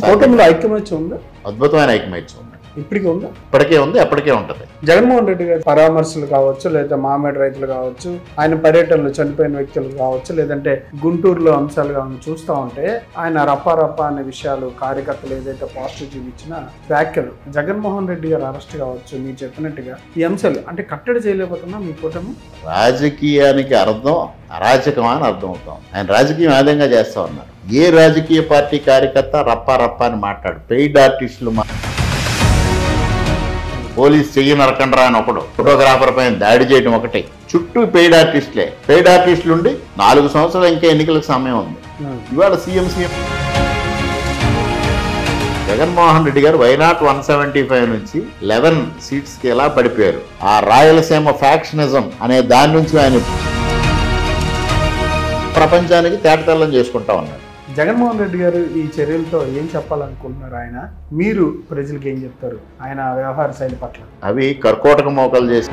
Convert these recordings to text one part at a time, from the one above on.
కూటమిలో ఐక్యమత్యం ఉందా? అద్భుతమైన ఐక్యమత్యం ఉంది. ఇప్పటికీ ఉందా? ఇప్పటికే ఉంది, ఎప్పటికే ఉంటుంది. జగన్మోహన్ రెడ్డి గారి పరామర్శలు కావచ్చు, లేదా మామిడి రైతులు కావచ్చు, ఆయన పర్యటనలు చనిపోయిన వ్యక్తులు కావచ్చు, లేదంటే గుంటూరులో అంశాలుగా చూస్తూ ఉంటే ఆయన రప్ప అనే విషయాలు, కార్యకర్తలు ఏదైతే పాజిటివ్ చూపించిన వ్యాఖ్యలు, జగన్మోహన్ రెడ్డి గారు అరెస్ట్ కావచ్చు, మీరు చెప్పినట్టుగా ఈ అంశాలు అంటే కట్టడి చేయలేకపోతున్నా మీ కూటమి. రాజకీయానికి అర్థం అరాచకం అని అర్థం అవుతాం. ఆయన రాజకీయం ఆదాయంగా చేస్తా ఉన్నారు. ఏ రాజకీయ పార్టీ కార్యకర్త రప్ప అని మాట్లాడు. పెయిడ్ ఆర్టిస్టులు పోలీస్ చెయ్యి నరకండ్రా అని ఒకడు, ఫోటోగ్రాఫర్ పైన దాడి చేయడం ఒకటి, చుట్టూ పెయిడ్ ఆర్టిస్టులే. పెయిడ్ ఆర్టిస్టులు ఉండి 4 సంవత్సరాలు ఇంకా ఎన్నికలకు సమయం ఉంది. ఇవాళ సీఎం జగన్మోహన్ రెడ్డి గారు వైనాట్ 175 నుంచి 11 సీట్స్కి ఎలా పడిపోయారు. ఆ రాయలసీమ ఫ్యాక్షనిజం అనే దాని నుంచి ఆయన ప్రపంచానికి తేటతెల్లం చేసుకుంటా ఉన్నారు. జగన్మోహన్ రెడ్డి గారు ఈ చర్యలతో ఏం చెప్పాలనుకుంటున్నారు? ఆయన మీరు ప్రజలకు ఏం చెప్తారు ఆయన వ్యవహార శైలి పట్ల? అవి కర్కోటక మోకాలు చేసి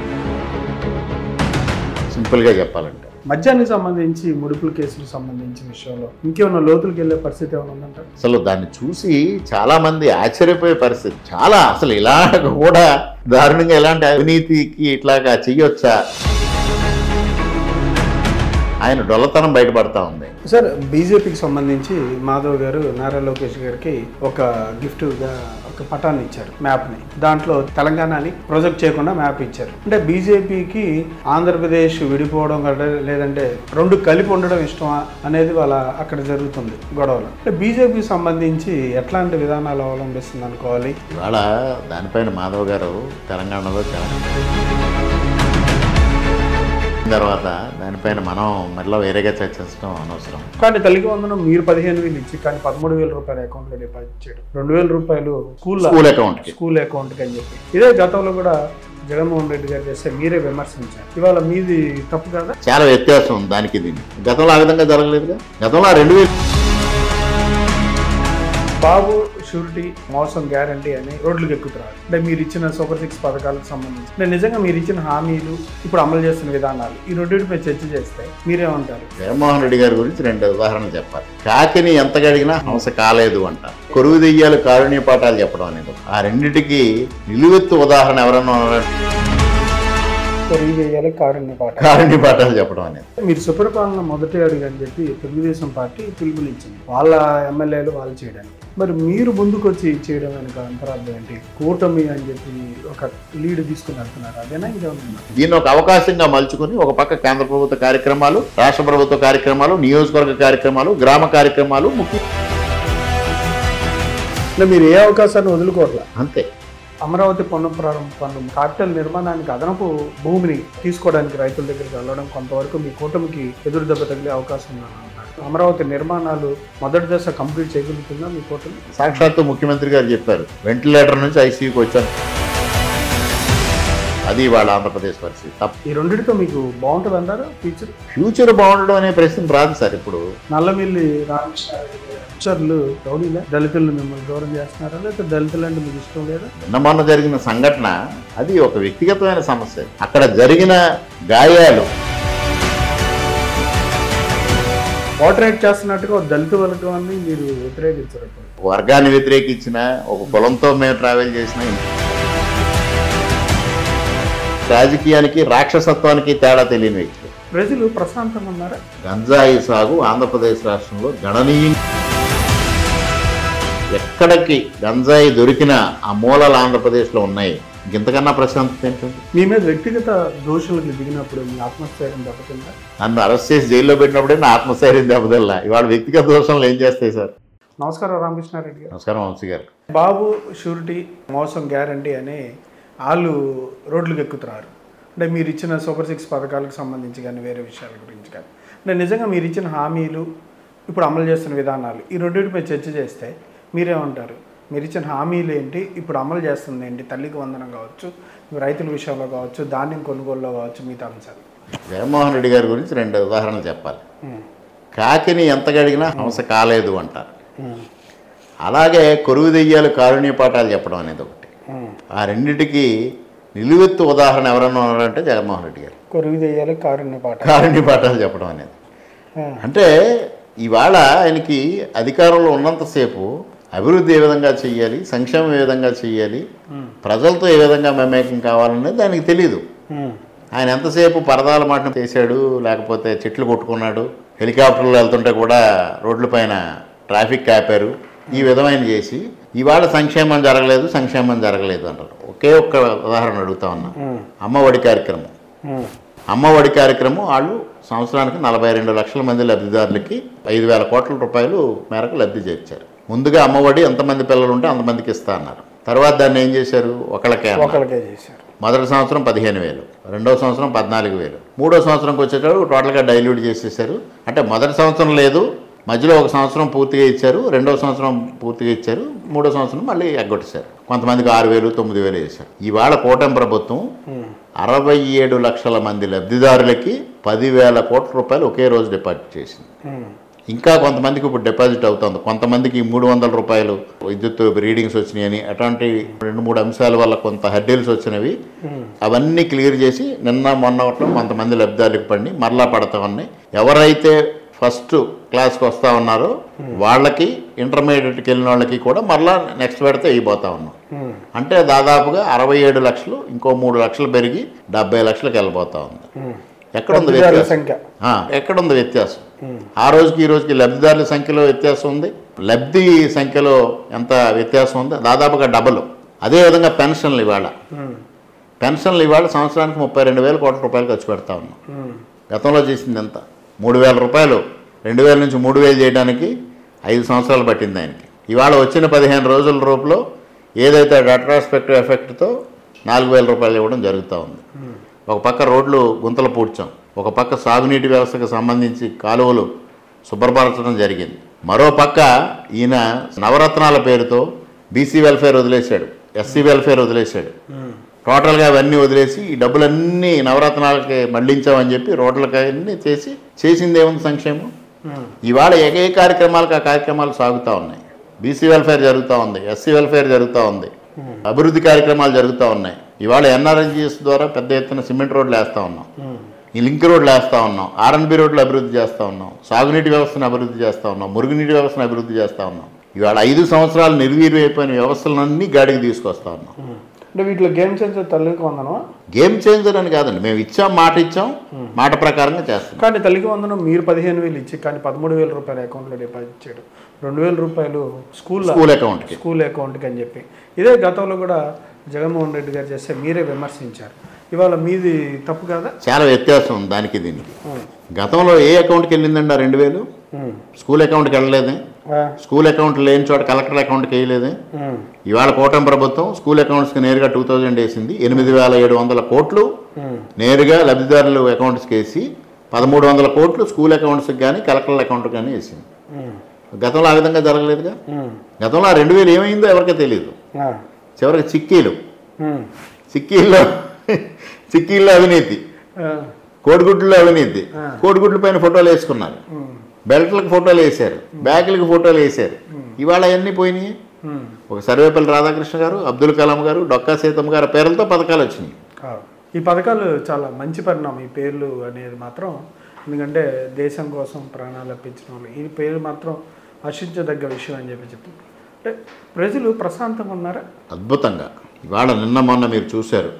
సింపుల్గా చెప్పాలంటే మద్యానికి సంబంధించి ముడుపుల కేసులకు సంబంధించిన విషయంలో ఇంకేమైనా లోతులకు వెళ్ళే పరిస్థితి ఏమైనా ఉందంటారు? అసలు దాన్ని చూసి చాలా మంది ఆశ్చర్యపోయే పరిస్థితి. చాలా అసలు ఇలా కూడా దారుణంగా ఎలాంటి అవినీతికి ఇట్లాగా చెయ్యొచ్చా? ఆయన డొల్లతనం బయటపడతా ఉంది. సార్, బీజేపీకి సంబంధించి మాధవ్ గారు నారా లోకేష్ గారికి ఒక గిఫ్ట్గా ఒక పటాన్ని ఇచ్చారు, మ్యాప్ని. దాంట్లో తెలంగాణని ప్రొజెక్ట్ చేయకుండా మ్యాప్ ఇచ్చారు. అంటే బీజేపీకి ఆంధ్రప్రదేశ్ విడిపోవడం లేదంటే రెండు కలిపి ఉండడం ఇష్టమా అనేది వాళ్ళ అక్కడ జరుగుతుంది గొడవలు. అంటే బీజేపీకి సంబంధించి ఎట్లాంటి విధానాలు అవలంబిస్తుంది అనుకోవాలి? ఇవాళ దానిపైన మాధవ్ గారు తెలంగాణలో తర్వాత దానిపైన మనం మళ్ళీ వేరేగా చర్చించడం అనవసరం. కానీ తల్లికి వందనం మీరు 15,000 ఇచ్చి కానీ 13,000 రూపాయల అకౌంట్లో డిపాజిట్ చేయడం, 2,000 రూపాయలు స్కూల్ అకౌంట్కి అని చెప్పి ఇదే గతంలో కూడా జగన్మోహన్ రెడ్డి గారు చేస్తే మీరే విమర్శించారు. ఇవాళ మీది తప్పు కదా? చాలా వ్యత్యాసం ఉంది దానికి దీన్ని. గతంలో ఆ విధంగా జరగలేదుగా. గతంలో 2000 బాబు షూరిటీ మోసం గ్యారంటీ అని రోడ్లకు ఎక్కుతున్నారు. అంటే మీరు ఇచ్చిన సూపర్ 6 పథకాలకు సంబంధించి అంటే నిజంగా మీరు ఇచ్చిన హామీలు, ఇప్పుడు అమలు చేస్తున్న విధానాలు, ఈ రెండింటిపై చర్చ చేస్తే మీరేమంటారు? జగన్మోహన్ రెడ్డి గారి గురించి 2 ఉదాహరణలు చెప్పాలి. కాకిని ఎంత గడిగినా హంస కాలేదు అంట. కొరువు దెయ్యాలు కారుణ్య పాఠాలు చెప్పడం అనేది. ఆ రెండింటికి నిలువెత్తు ఉదాహరణ ఎవరన్నా కారుణ్య పాఠాలు చెప్పడం అనేది. మీరు సుపరిపాలన మొదటి అడుగు అని చెప్పి తెలుగుదేశం పార్టీ పిలుపునిచ్చింది వాళ్ళ ఎమ్మెల్యేలు వాళ్ళు చేయడానికి. మరి మీరు ముందుకు వచ్చి చేయడం వెనుక అంతరార్థం ఏంటి? కూటమి అని చెప్పి ఒక లీడ్ తీసుకుని వెళ్తున్నారు, అదేనా ఇంకేమన్నా? దీన్ని ఒక అవకాశంగా మలుచుకుని ఒక పక్క కేంద్ర ప్రభుత్వ కార్యక్రమాలు, రాష్ట్ర ప్రభుత్వ కార్యక్రమాలు, నియోజకవర్గ కార్యక్రమాలు, గ్రామ కార్యక్రమాలు ముఖ్యం. మీరు ఏ అవకాశాన్ని వదులుకోవట్లా అంతే. అమరావతి పునఃప్రారంభ పనులు, క్యాపిటల్ నిర్మాణానికి అదనపు భూమిని తీసుకోవడానికి రైతుల దగ్గరికి వెళ్ళడం కొంతవరకు మీ కూటమికి ఎదురు దెబ్బ తగిలే అవకాశం ఉందన్నారు. అమరావతి నిర్మాణాలు మొదటి దశ కంప్లీట్ చేయగలుగుతుందా మీ కూటమి? సాక్షాత్తు ముఖ్యమంత్రి గారు చెప్పారు, వెంటిలేటర్ నుంచి ఐసీయూకి వచ్చాను. అది వాళ్ళ ఆంధ్రప్రదేశ్ పరిస్థితి. ఈ రెండింటితో మీకు బాగుంటుంది అంటారు? ఫ్యూచర్ బాగుండడం అనే ప్రశ్న రాదు సార్. ఇప్పుడు నల్లమిల్లి రామకృష్ణారెడ్డి రౌడీలా దళితులను మిమ్మల్ని దూరం చేస్తున్నారా, లేకపోతే దళితులు అంటే మీకు ఇష్టం లేదా? మొన్న జరిగిన సంఘటన అది ఒక వ్యక్తిగతమైన సమస్య. అక్కడ జరిగిన గాయాలు పోర్ట్రేట్ చేస్తున్నట్టుగా ఒక దళిత వర్గాన్ని మీరు వ్యతిరేకించారు. వర్గాన్ని వ్యతిరేకించిన, ఒక కులంతో మేము ట్రావెల్ చేసిన, రాజకీయానికి రాక్షసత్వానికి తేడా తెలియని వ్యక్తి. ప్రజలు ప్రశాంతంగా ఉన్నారా? గంజాయి సాగు ఆంధ్రప్రదేశ్ రాష్ట్రంలో గణనీయంగా, ఎక్కడికి గంజాయి దొరికినా ఆ మూలాలు ఆంధ్రప్రదేశ్లో ఉన్నాయి. ఇంతకన్నా ప్రశాంతత ఏంటండి? మీ మీద వ్యక్తిగత దోషులకు దిగినప్పుడు మీ ఆత్మస్థైర్యం దెబ్బతిందా? నన్ను అరెస్ట్ చేసి జైల్లో పెట్టినప్పుడే నా ఆత్మస్థైర్యం దెబ్బతిల్లా. ఇవాళ వ్యక్తిగత దోషంలో ఏం చేస్తాయి సార్? నమస్కారం రామకృష్ణారెడ్డి గారు. నమస్కారం వంశీ గారు. బాబు షూరిటీ మోసం గ్యారంటీ అని వాళ్ళు రోడ్లకు ఎక్కుతున్నారు. అంటే మీరు ఇచ్చిన సూపర్ 6 పథకాలకు సంబంధించి కానీ వేరే విషయాల గురించి కానీ అంటే నిజంగా మీరు ఇచ్చిన హామీలు, ఇప్పుడు అమలు చేస్తున్న విధానాలు, ఈ రెండింటిపై చర్చ చేస్తే మీరేమంటారు? మీరు ఇచ్చిన హామీలు ఏంటి, ఇప్పుడు అమలు చేస్తుంది ఏంటి? తల్లికి వందనం కావచ్చు, రైతుల విషయంలో కావచ్చు, ధాన్యం కొనుగోలులో కావచ్చు, మిగతా అంశాలు. జగన్మోహన్ రెడ్డి గారి గురించి 2 ఉదాహరణలు చెప్పాలి. కాకిని ఎంత గడిగినా హంస కాలేదు అంటారు. అలాగే కొరువు దెయ్యాలు కారుణ్య పాఠాలు చెప్పడం అనేది ఒకటి. ఆ రెండింటికి నిలువెత్తు ఉదాహరణ ఎవరన్నా ఉన్నారంటే జగన్మోహన్ రెడ్డి గారు. కొరువు దెయ్యాలు కారుణ్య పాఠాలు చెప్పడం అనేది. అంటే ఇవాళ ఆయనకి అధికారంలో ఉన్నంతసేపు అభివృద్ధి ఏ విధంగా చేయాలి, సంక్షేమం ఏ విధంగా చేయాలి, ప్రజలతో ఏ విధంగా మమేకం కావాలనేది దానికి తెలియదు. ఆయన ఎంతసేపు పరదాల మాట చేశాడు, లేకపోతే చెట్లు కొట్టుకున్నాడు, హెలికాప్టర్లు వెళ్తుంటే కూడా రోడ్ల పైన ట్రాఫిక్ ఆపారు, ఈ విధమైన చేసి ఇవాళ సంక్షేమం జరగలేదు అంటారు. ఒకే ఒక్క ఉదాహరణ అడుగుతా ఉన్నా, అమ్మఒడి కార్యక్రమం. అమ్మఒడి కార్యక్రమం వాళ్ళు సంవత్సరానికి 42 లక్షల మంది లబ్ధిదారులకి 5,000 కోట్ల రూపాయలు మేరకు లబ్ధి చేర్చారు. ముందుగా అమ్మఒడి ఎంతమంది పిల్లలు ఉంటే అంతమందికి ఇస్తా అన్నారు. తర్వాత దాన్ని ఏం చేశారు, ఒకళ్ళకే చేశారు. మొదటి సంవత్సరం 15,000, రెండో సంవత్సరం 14,000, మూడో సంవత్సరంకి వచ్చేటప్పుడు టోటల్గా డైల్యూట్ చేసేసారు. అంటే మొదటి సంవత్సరం లేదు, మధ్యలో ఒక సంవత్సరం పూర్తిగా ఇచ్చారు, రెండో సంవత్సరం పూర్తిగా ఇచ్చారు, మూడో సంవత్సరం మళ్ళీ ఎగ్గొట్టేశారు. కొంతమందికి 6,000, 9,000 చేశారు. ఇవాళ కూటమి ప్రభుత్వం 67 లక్షల మంది లబ్ధిదారులకి 10,000 కోట్ల రూపాయలు ఒకే రోజు డిపాజిట్ చేసింది. ఇంకా కొంతమందికి ఇప్పుడు డిపాజిట్ అవుతుంది. కొంతమందికి 300 రూపాయలు విద్యుత్ రీడింగ్స్ వచ్చినాయని, అటువంటి 2-3 అంశాల వల్ల కొంత హెడ్డీల్స్ వచ్చినవి, అవన్నీ క్లియర్ చేసి నిన్న మొన్నట్లో కొంతమంది లబ్ధిదారులకు పడి మరలా పడతా ఉన్నాయి. ఎవరైతే ఫస్ట్ క్లాస్కి వస్తూ ఉన్నారో వాళ్ళకి, ఇంటర్మీడియట్కి వెళ్ళిన వాళ్ళకి కూడా మరలా నెక్స్ట్ పెడితే అయిపోతా ఉన్నాం. అంటే దాదాపుగా 67 లక్షలు, ఇంకో 3 లక్షలు పెరిగి 70 లక్షలకు వెళ్ళిపోతా ఉంది. ఎక్కడుంది వ్యత్యాసం? ఎక్కడుంది వ్యత్యాసం? ఆ రోజుకి ఈ రోజుకి లబ్ధిదారుల సంఖ్యలో వ్యత్యాసం ఉంది, లబ్ధి సంఖ్యలో ఎంత వ్యత్యాసం ఉంది? దాదాపుగా డబుల్. అదేవిధంగా పెన్షన్లు ఇవాళ సంవత్సరానికి 32,000 కోట్ల రూపాయలు ఖర్చు పెడతా ఉన్నాం. గతంలో చేసింది ఎంత? 3,000 రూపాయలు. 2,000 నుంచి 3,000 చేయడానికి 5 సంవత్సరాలు పట్టింది ఆయనకి. ఇవాళ వచ్చిన 15 రోజుల రూపంలో ఏదైతే రెట్రోస్పెక్టివ్ ఎఫెక్ట్తో 4,000 రూపాయలు ఇవ్వడం జరుగుతూ ఉంది. ఒక పక్క రోడ్లు గుంతలు పూడ్చాం, ఒక పక్క సాగునీటి వ్యవస్థకు సంబంధించి కాలువలు శుభ్రపరచడం జరిగింది. మరో పక్క ఈయన నవరత్నాల పేరుతో బీసీ వెల్ఫేర్ వదిలేశాడు, ఎస్సీ వెల్ఫేర్ వదిలేశాడు. టోటల్గా అవన్నీ వదిలేసి ఈ డబ్బులన్నీ నవరత్నాలకి మళ్లించామని చెప్పి రోడ్లకి అన్నీ చేసింది ఏముంది సంక్షేమం? ఇవాళ ఏ కార్యక్రమాలకు ఆ కార్యక్రమాలు సాగుతూ ఉన్నాయి. బీసీ వెల్ఫేర్ జరుగుతూ ఉంది, ఎస్సీ వెల్ఫేర్ జరుగుతూ ఉంది, అభివృద్ధి కార్యక్రమాలు జరుగుతూ ఉన్నాయి. ఇవాళ ఎన్ఆర్ఎన్జిఎస్ ద్వారా పెద్ద ఎత్తున సిమెంట్ రోడ్లు వేస్తూ ఉన్నాం, ఈ లింక్ రోడ్లు వేస్తూ ఉన్నాం, ఆర్ఎన్బి రోడ్లు అభివృద్ధి చేస్తూ ఉన్నాం, సాగునీటి వ్యవస్థను అభివృద్ధి చేస్తూ ఉన్నాం, మురుగునీటి వ్యవస్థను అభివృద్ధి చేస్తూ ఉన్నాం. ఇవాళ 5 సంవత్సరాలు నిర్వీర్యమైపోయిన వ్యవస్థలన్నీ గాడికి తీసుకొస్తా ఉన్నాం. అంటే వీటిలో గేమ్ చేంజర్ తల్లికి వందనం? గేమ్ చేంజర్ అని కాదండి, మేము మాట ఇచ్చాం, మాట ప్రకారంగా చేస్తాం. కానీ తల్లికి వందనం మీరు 15,000 ఇచ్చి కానీ 13,000 రూపాయలు అకౌంట్లో డిపాజిట్ చేయడం, 2,000 రూపాయలు స్కూల్ అకౌంట్కి అని చెప్పి, ఇదే గతంలో కూడా జగన్మోహన్ రెడ్డి గారు చేస్తే మీరే విమర్శించారు. ఇవాళ మీది తప్పు కదా? చాలా వ్యత్యాసం ఉంది దానికి దీనికి. గతంలో ఏ అకౌంట్కి వెళ్ళిందండి ఆ 2,000? స్కూల్ అకౌంట్కి వెళ్ళలేదే. స్కూల్ అకౌంట్ లేని చోట కలెక్టర్ అకౌంట్కి వేయలేదే. ఇవాళ కూటమి ప్రభుత్వం స్కూల్ అకౌంట్స్కి నేరుగా 2,000 వేసింది. 8,700 కోట్లు నేరుగా లబ్ధిదారులు అకౌంట్స్కి వేసి 1,300 కోట్లు స్కూల్ అకౌంట్స్కి కానీ కలెక్టర్ అకౌంట్కి కానీ వేసింది. గతంలో ఆ విధంగా జరగలేదుగా. గతంలో ఆ 2,000 ఏమైందో ఎవరికీ తెలియదు. చివరికి చిక్కీల్లో అవినీతి, కోడిగుడ్లలో అవినీతి, కోడిగుడ్ల పైన ఫోటోలు వేసుకున్నారు, బెల్ట్లకు ఫోటోలు వేశారు, బ్యాగులకు ఫోటోలు వేశారు. ఇవాళ అవన్నీ పోయినాయి. ఒక సర్వేపల్లి రాధాకృష్ణ గారు, అబ్దుల్ కలాం గారు, డొక్కా సీతమ్మ గారి పేర్లతో పథకాలు వచ్చినాయి. ఈ పథకాలు చాలా మంచి పరిణామం. ఈ పేర్లు అనేది మాత్రం, ఎందుకంటే దేశం కోసం ప్రాణాలు అర్పించిన వాళ్ళు, ఈ పేరు మాత్రం హర్షించదగ్గ విషయం అని చెప్తున్నారు. అంటే ప్రజలు ప్రశాంతంగా ఉన్నారా? అద్భుతంగా. ఇవాళ నిన్న మొన్న మీరు చూశారు,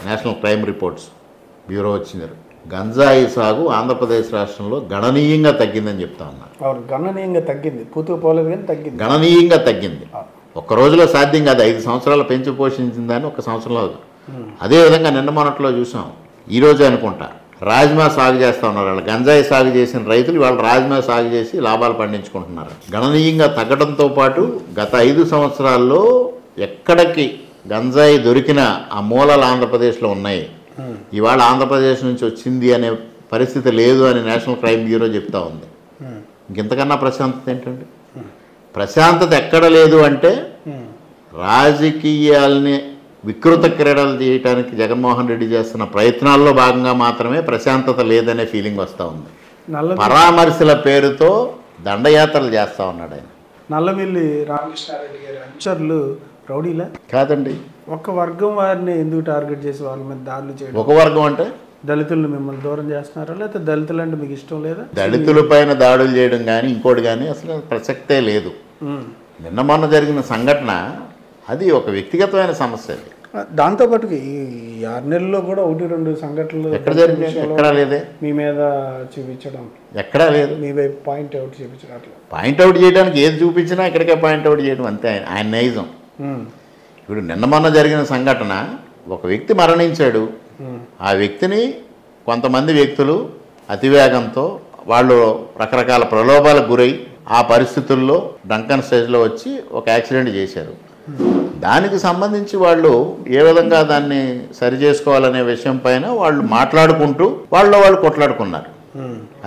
నేషనల్ క్రైమ్ రిపోర్ట్స్ బ్యూరో వచ్చినారు. గంజాయి సాగు ఆంధ్రప్రదేశ్ రాష్ట్రంలో గణనీయంగా తగ్గిందని చెప్తా ఉన్నారు. గణనీయంగా తగ్గింది, పూర్తిగా పోలేదు కానీ తగ్గింది, గణనీయంగా తగ్గింది. ఒక్క రోజులో సాధ్యం కాదు, 5 సంవత్సరాలు పెంచి పోషించిందని ఒక సంవత్సరంలో. అదేవిధంగా నిన్న మొన్నట్లో చూసాం, ఈరోజు అనుకుంటా రాజ్మా సాగు చేస్తూ ఉన్నారు. వాళ్ళు గంజాయి సాగు చేసిన రైతులు వాళ్ళు రాజ్మా సాగు చేసి లాభాలు పండించుకుంటున్నారు. గణనీయంగా తగ్గడంతో పాటు గత 5 సంవత్సరాల్లో ఎక్కడికి గంజాయి దొరికిన ఆ మూలాలు ఆంధ్రప్రదేశ్లో ఉన్నాయి. ఇవాళ ఆంధ్రప్రదేశ్ నుంచి వచ్చింది అనే పరిస్థితి లేదు అని నేషనల్ క్రైమ్ బ్యూరో చెప్తా ఉంది. ఇంకెంతకన్నా ప్రశాంతత ఏంటండి? ప్రశాంతత ఎక్కడ లేదు అంటే రాజకీయాల్ని వికృత క్రీడలు చేయడానికి జగన్మోహన్ రెడ్డి చేస్తున్న ప్రయత్నాల్లో భాగంగా మాత్రమే ప్రశాంతత లేదనే ఫీలింగ్ వస్తూ ఉంది. పరామర్శల పేరుతో దండయాత్రలు చేస్తూ ఉన్నాడు ఆయన. నల్లమిల్లి రామకృష్ణారెడ్డి గారి అనుచరులు రౌడీలా? కాదండి, ఒక వర్గం వారిని ఎందుకు టార్గెట్ చేసి వాళ్ళ మీద దాడులు చేయడం? ఒక వర్గం అంటే దళితులను మిమ్మల్ని దూరం చేస్తున్నారా, లేకపోతే దళితులు అంటే మీకు ఇష్టం లేదా? దళితుల పైన దాడులు చేయడం కానీ ఇంకోటి కానీ అసలు ప్రసక్తే లేదు. నిన్న మొన్న జరిగిన సంఘటన అది ఒక వ్యక్తిగతమైన సమస్య. అది దాంతోపాటు ఈ 6 నెలల్లో కూడా 1-2 సంఘటనలు ఎక్కడ జరిగినాయి? ఎక్కడా లేదే. మీ మీద చూపించడం ఎక్కడా లేదు. మీ వైపు పాయింట్అవుట్ చూపించడం, అట్లా పాయింట్అవుట్ చేయడానికి ఏది చూపించినా ఇక్కడికే పాయింట్అవుట్ చేయడం అంతే ఆయన నైజం. ఇప్పుడు నిన్న మొన్న జరిగిన సంఘటన, ఒక వ్యక్తి మరణించాడు. ఆ వ్యక్తిని కొంతమంది వ్యక్తులు అతివేగంతో వాళ్ళు రకరకాల ప్రలోభాలకు గురై ఆ పరిస్థితుల్లో డంకన్ స్టేజ్లో వచ్చి ఒక యాక్సిడెంట్ చేశారు. దానికి సంబంధించి వాళ్ళు ఏ విధంగా దాన్ని సరి చేసుకోవాలనే విషయం పైన వాళ్ళు మాట్లాడుకుంటూ వాళ్ళు కొట్లాడుకున్నారు.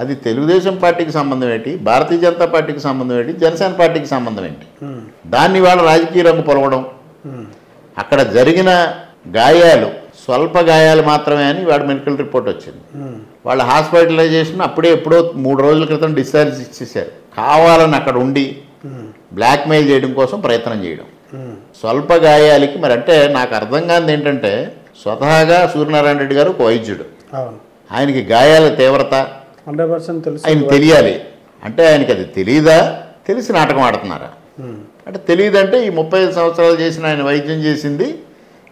అది తెలుగుదేశం పార్టీకి సంబంధం ఏంటి, భారతీయ జనతా పార్టీకి సంబంధం ఏంటి, జనసేన పార్టీకి సంబంధం ఏంటి? దాన్ని వాళ్ళ రాజకీయ రంగు పొలవడం, అక్కడ జరిగిన గాయాలు స్వల్ప గాయాలు మాత్రమే అని వాడు మెడికల్ రిపోర్ట్ వచ్చింది. వాళ్ళ హాస్పిటలైజేషన్ ఎప్పుడో 3 రోజుల క్రితం డిశ్చార్జ్ ఇచ్చేసారు. కావాలని అక్కడ ఉండి బ్లాక్మెయిల్ చేయడం కోసం ప్రయత్నం చేయడం. స్వల్ప గాయాలకి మరి అంటే నాకు అర్థం కానిది ఏంటంటే, స్వతహాగా సూర్యనారాయణ రెడ్డి గారు ఒక వైద్యుడు, ఆయనకి గాయాల తీవ్రత 100% తెలుసు, ఆయన తెలియాలి. అంటే ఆయనకి అది తెలియదా, తెలిసి నాటకం ఆడుతున్నారా? అంటే తెలియదంటే ఈ 35 సంవత్సరాలు చేసిన ఆయన వైద్యం చేసింది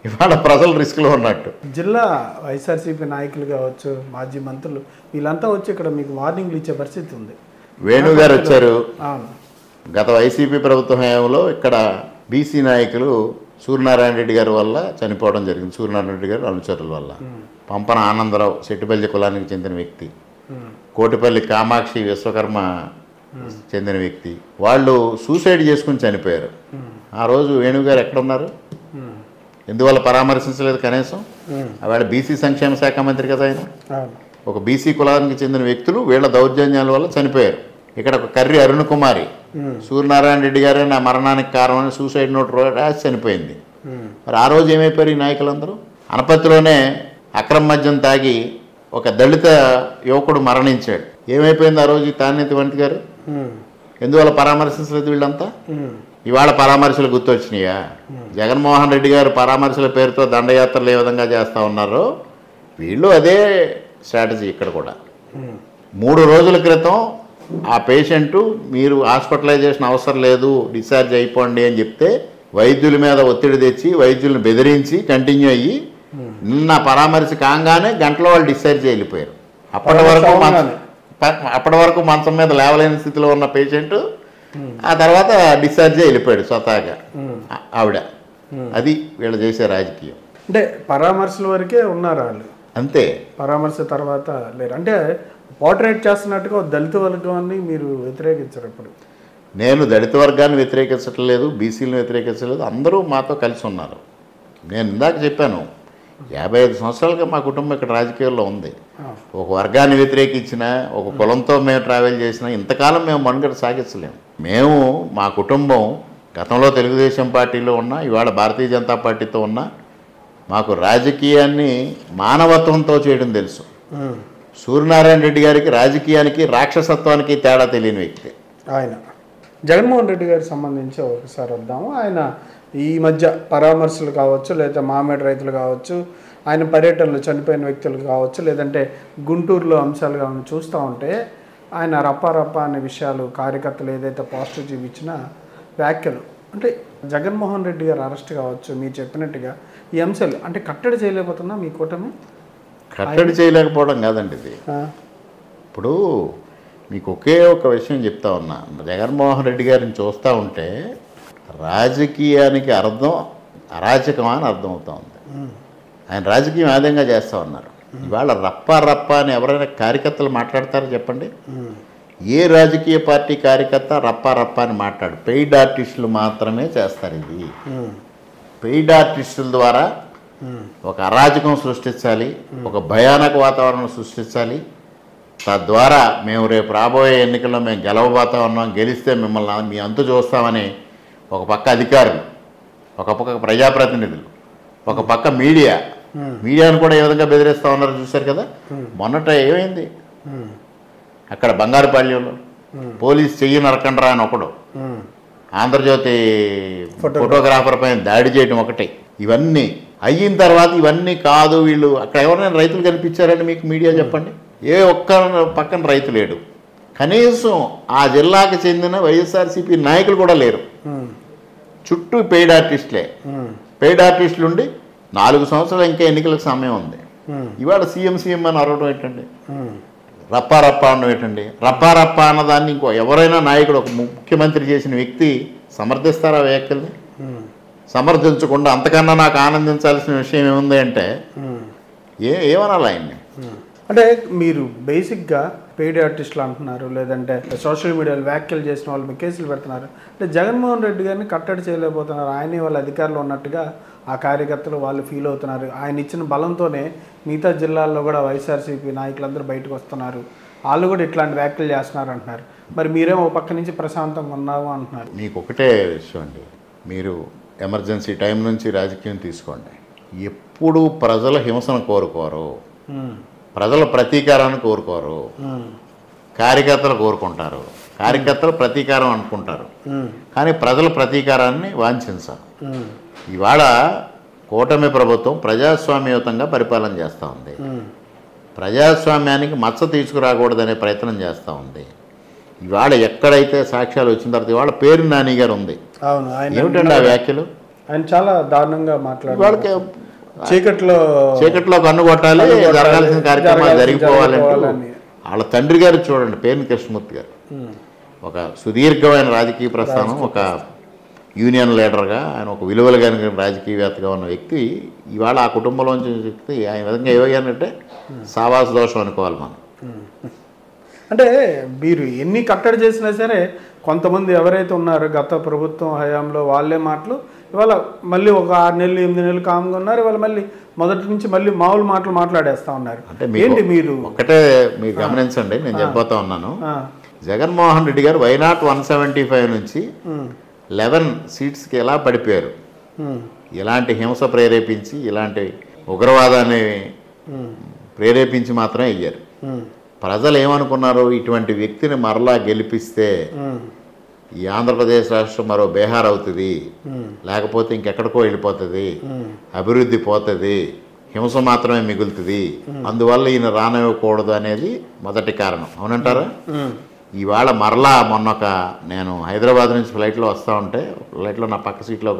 ఇవాళ ప్రజలు రిస్క్లో ఉన్నట్టు. జిల్లా వైఎస్ఆర్సీపీ నాయకులు కావచ్చు, మాజీ మంత్రులు, వీళ్ళంతా వచ్చి ఇక్కడ మీకు వార్నింగ్లు ఇచ్చే పరిస్థితి ఉంది. వేణు గారు వచ్చారు. గత వైసీపీ ప్రభుత్వ హయాంలో ఇక్కడ బీసీ నాయకులు సూర్యనారాయణ రెడ్డి గారి వల్ల చనిపోవడం జరిగింది. సూర్యనారాయణ రెడ్డి గారి అనుచరుల వల్ల. పంపన ఆనందరావు సెట్టిపల్లి కులానికి చెందిన వ్యక్తి, కోటిపల్లి కామాక్షి విశ్వకర్మ చెందిన వ్యక్తి, వాళ్ళు సూసైడ్ చేసుకుని చనిపోయారు. ఆ రోజు వేణుగారు ఎక్కడున్నారు? ఎందువల్ల పరామర్శించలేదు కనీసం? ఆవిడ బీసీ సంక్షేమ శాఖ మంత్రి కదా ఆయన. ఒక బీసీ కులానికి చెందిన వ్యక్తులు వీళ్ళ దౌర్జన్యాల వల్ల చనిపోయారు. ఇక్కడ ఒక కర్రి అరుణ్ కుమారి సూర్యనారాయణ రెడ్డి గారే నా మరణానికి కారణమని సూసైడ్ నోట్ రాసి చనిపోయింది. మరి ఆ రోజు ఏమైపోయారు ఈ నాయకులందరూ? అనపత్తిలోనే అక్రమ మద్యం తాగి ఒక దళిత యువకుడు మరణించాడు. ఏమైపోయింది ఆ రోజు తానేతి వనిత గారు? ఎందువల్ల పరామర్శించలేదు వీళ్ళంతా? ఇవాళ పరామర్శలు గుర్తొచ్చినాయా? జగన్మోహన్ రెడ్డి గారు పరామర్శల పేరుతో దండయాత్రలు ఏ విధంగా చేస్తూ ఉన్నారో వీళ్ళు అదే స్ట్రాటజీ ఇక్కడ కూడా. 3 రోజుల క్రితం ఆ పేషెంటు మీరు హాస్పిటలైజేషన్ అవసరం లేదు, డిశ్చార్జ్ అయిపోండి అని చెప్తే వైద్యుల మీద ఒత్తిడి తెచ్చి వైద్యులను బెదిరించి కంటిన్యూ అయ్యి నిన్న పరామర్శ కాగానే గంటలో వాళ్ళు డిశ్చార్జ్ వెళ్ళిపోయారు. అప్పటి వరకు మంచం మీద లేవలేని స్థితిలో ఉన్న పేషెంట్ ఆ తర్వాత డిశ్చార్జ్ వెళ్ళిపోయాడు స్వతహాగా ఆవిడ. అది వీళ్ళు చేసే రాజకీయం. అంటే పరామర్శల వరకే ఉన్నారు వాళ్ళు, అంతే. పరామర్శ తర్వాత లేరు. అంటే పోర్ట్రేట్ చేస్తున్నట్టుగా దళిత వర్గాన్ని మీరు వ్యతిరేకించారు. ఇప్పుడు నేను దళిత వర్గాన్ని వ్యతిరేకించట్లేదు, బీసీలను వ్యతిరేకించలేదు, అందరూ మాతో కలిసి ఉన్నారు. నేను ఇందాక చెప్పాను 55 సంవత్సరాలుగా మా కుటుంబం ఇక్కడ రాజకీయాల్లో ఉంది. ఒక వర్గాన్ని వ్యతిరేకించినా, ఒక కులంతో మేము ట్రావెల్ చేసినా ఇంతకాలం మేము మనుగడ సాగించలేము. మేము మా కుటుంబం గతంలో తెలుగుదేశం పార్టీలో ఉన్నా, ఇవాళ భారతీయ జనతా పార్టీతో ఉన్నా, మాకు రాజకీయాన్ని మానవత్వంతో చేయడం తెలుసు. సూర్యనారాయణ రెడ్డి గారికి రాజకీయానికి రాక్షసత్వానికి తేడా తెలియని వ్యక్తి ఆయన. జగన్మోహన్ రెడ్డి గారికి సంబంధించి ఒకసారి వద్దాము. ఆయన ఈ మధ్య పరామర్శలు కావచ్చు, లేదా మామిడి రైతులు కావచ్చు, ఆయన పర్యటనలు చనిపోయిన వ్యక్తులు కావచ్చు, లేదంటే గుంటూరులో అంశాలు కావచ్చు చూస్తూ ఉంటే ఆయన రప్ప అనే విషయాలు, కార్యకర్తలు ఏదైతే పాజిటివ్ చూపించిన వ్యాఖ్యలు, అంటే జగన్మోహన్ రెడ్డి గారు అరెస్ట్ కావచ్చు, మీరు చెప్పినట్టుగా ఈ అంశాలు అంటే కట్టడి చేయలేకపోతున్నా మీ కూటమి? కట్టడి చేయలేకపోవడం కాదండి ఇది. ఇప్పుడు మీకు ఒకే ఒక విషయం చెప్తా ఉన్నా, జగన్మోహన్ రెడ్డి గారిని చూస్తూ ఉంటే రాజకీయానికి అర్థం అరాచకమా అని అర్థం అవుతూ ఉంది. ఆయన రాజకీయం ఆదాయంగా చేస్తూ ఉన్నారు. ఇవాళ రప్ప అని ఎవరైనా కార్యకర్తలు మాట్లాడతారో చెప్పండి? ఏ రాజకీయ పార్టీ కార్యకర్త రప్ప అని మాట్లాడు? పెయిడ్ ఆర్టిస్టులు మాత్రమే చేస్తారు. ఇది పెయిడ్ ఆర్టిస్టుల ద్వారా ఒక అరాజకం సృష్టించాలి, ఒక భయానక వాతావరణం సృష్టించాలి. తద్వారా మేము రేపు రాబోయే ఎన్నికల్లో మేము గెలవబోతా ఉన్నాం, గెలిస్తే మిమ్మల్ని మీ అంతు చూస్తామని ఒక పక్క అధికారులు, ఒక పక్క ప్రజాప్రతినిధులు, ఒక పక్క మీడియాను కూడా ఏ విధంగా బెదిరిస్తూ ఉన్నారో చూశారు కదా. మొన్నట ఏమైంది అక్కడ బంగారుపాళ్యంలో? పోలీస్ చెయ్యి నరకండ్రా అని ఒకడు ఆంధ్రజ్యోతి ఫోటోగ్రాఫర్ పైన దాడి చేయడం ఒకటి. ఇవన్నీ అయిన తర్వాత ఇవన్నీ కాదు, వీళ్ళు అక్కడ ఎవరైనా రైతులు కనిపించారని మీకు మీడియా చెప్పండి? ఏ ఒక్క పక్కన రైతు లేడు. కనీసం ఆ జిల్లాకు చెందిన వైఎస్ఆర్సీపీ నాయకులు కూడా లేరు. చుట్టూ పెయిడ్ ఆర్టిస్టులే. పెయిడ్ ఆర్టిస్టులు ఉండి 4 సంవత్సరాలు ఇంకా ఎన్నికలకు సమయం ఉంది. ఇవాళ సీఎం అని అరవడం ఏంటండి? రప్పా అనడం ఏంటండి? రప్పా అన్నదాన్ని ఇంకో ఎవరైనా నాయకుడు, ఒక ముఖ్యమంత్రి చేసిన వ్యక్తి సమర్థిస్తారా వ్యాఖ్యల్ని? సమర్థించకుండా అంతకన్నా నాకు ఆనందించాల్సిన విషయం ఏముంది అంటే ఏమనాలి ఆయన్ని? అంటే మీరు బేసిక్గా పెయిడ్ ఆర్టిస్టులు అంటున్నారు, లేదంటే సోషల్ మీడియాలో వ్యాఖ్యలు చేసిన వాళ్ళు మీ కేసులు పెడుతున్నారు. అంటే జగన్మోహన్ రెడ్డి గారిని కట్టడి చేయలేకపోతున్నారు. ఆయనే వాళ్ళ అధికారులు ఉన్నట్టుగా ఆ కార్యకర్తలు వాళ్ళు ఫీల్ అవుతున్నారు. ఆయన ఇచ్చిన బలంతోనే మిగతా జిల్లాల్లో కూడా వైఎస్ఆర్సీపీ నాయకులందరూ బయటకు వస్తున్నారు. వాళ్ళు కూడా ఇట్లాంటి వ్యాఖ్యలు చేస్తున్నారు అంటున్నారు. మరి మీరేమో పక్క నుంచి ప్రశాంతంగా ఉన్నాము అంటున్నారు. మీకు ఒకటే విషయం అండి, మీరు ఎమర్జెన్సీ టైం నుంచి రాజకీయం తీసుకోండి. ఎప్పుడు ప్రజల హింసను కోరుకోరు, ప్రజల ప్రతీకారాన్ని కోరుకోరు. కార్యకర్తలు కోరుకుంటారు, కార్యకర్తలు ప్రతీకారం అనుకుంటారు, కానీ ప్రజల ప్రతీకారాన్ని వాంఛించారు. ఇవాళ కూటమి ప్రభుత్వం ప్రజాస్వామ్యయుతంగా పరిపాలన చేస్తూ ఉంది. ప్రజాస్వామ్యానికి మచ్చ తీసుకురాకూడదనే ప్రయత్నం చేస్తూ ఉంది. ఇవాళ ఎక్కడైతే సాక్ష్యాలు వచ్చిన తర్వాత ఇవాళ పేరు నాని గారు ఉంది. ఏమిటండి ఆ వ్యాఖ్యలు? ఆయన చాలా దారుణంగా మాట్లాడారు. చీకట్లో కన్ను కొట్టాలి, జరగాల్సిన కార్యక్రమాలు జరిగిపోవాలంటే వాళ్ళ తండ్రి గారు చూడండి, పేర్ని కృష్ణమూర్తి గారు, ఒక సుదీర్ఘమైన రాజకీయ ప్రస్థానం, ఒక యూనియన్ లీడర్గా ఆయన ఒక విలువలు కలిగిన రాజకీయవేత్తగా ఉన్న వ్యక్తి ఇవాళ ఆ కుటుంబంలోంచి వ్యక్తి ఆయన విధంగా ఏమయ్యానంటే సావాస దోషం అనుకోవాలి మనం. అంటే మీరు ఎన్ని కట్టడి చేసినా సరే కొంతమంది ఎవరైతే ఉన్నారో గత ప్రభుత్వం హయాంలో వాళ్ళే మాటలు ఇవాళ మళ్ళీ ఒక 6 నెలలు 8 నెలలు కామ్గా ఉన్నారు. ఇవాళ మళ్ళీ మొదటి నుంచి మళ్ళీ మామూలు మాటలు మాట్లాడేస్తా ఉన్నారు. అంటే ఏంటి మీరు ఒకటే మీరు గమనించండి, నేను చెప్పబోతా ఉన్నాను. జగన్మోహన్ రెడ్డి గారు వైనాట్ 175 నుంచి 11 సీట్స్కి ఎలా పడిపోయారు? ఇలాంటి హింస ప్రేరేపించి, ఇలాంటి ఉగ్రవాదాన్ని ప్రేరేపించి మాత్రమే అయ్యారు. ప్రజలు ఏమనుకున్నారు? ఇటువంటి వ్యక్తిని మరలా గెలిపిస్తే ఈ ఆంధ్రప్రదేశ్ రాష్ట్రం మరో బీహార్ అవుతుంది, లేకపోతే ఇంకెక్కడికో వెళ్ళిపోతుంది, అభివృద్ధి పోతుంది, హింస మాత్రమే మిగులుతుంది, అందువల్ల ఈయన రానివ్వకూడదు అనేది మొదటి కారణం. అవునంటారా? ఇవాళ మరలా నేను హైదరాబాద్ నుంచి ఫ్లైట్లో వస్తూ ఉంటే ఫ్లైట్లో నా పక్క సీట్లో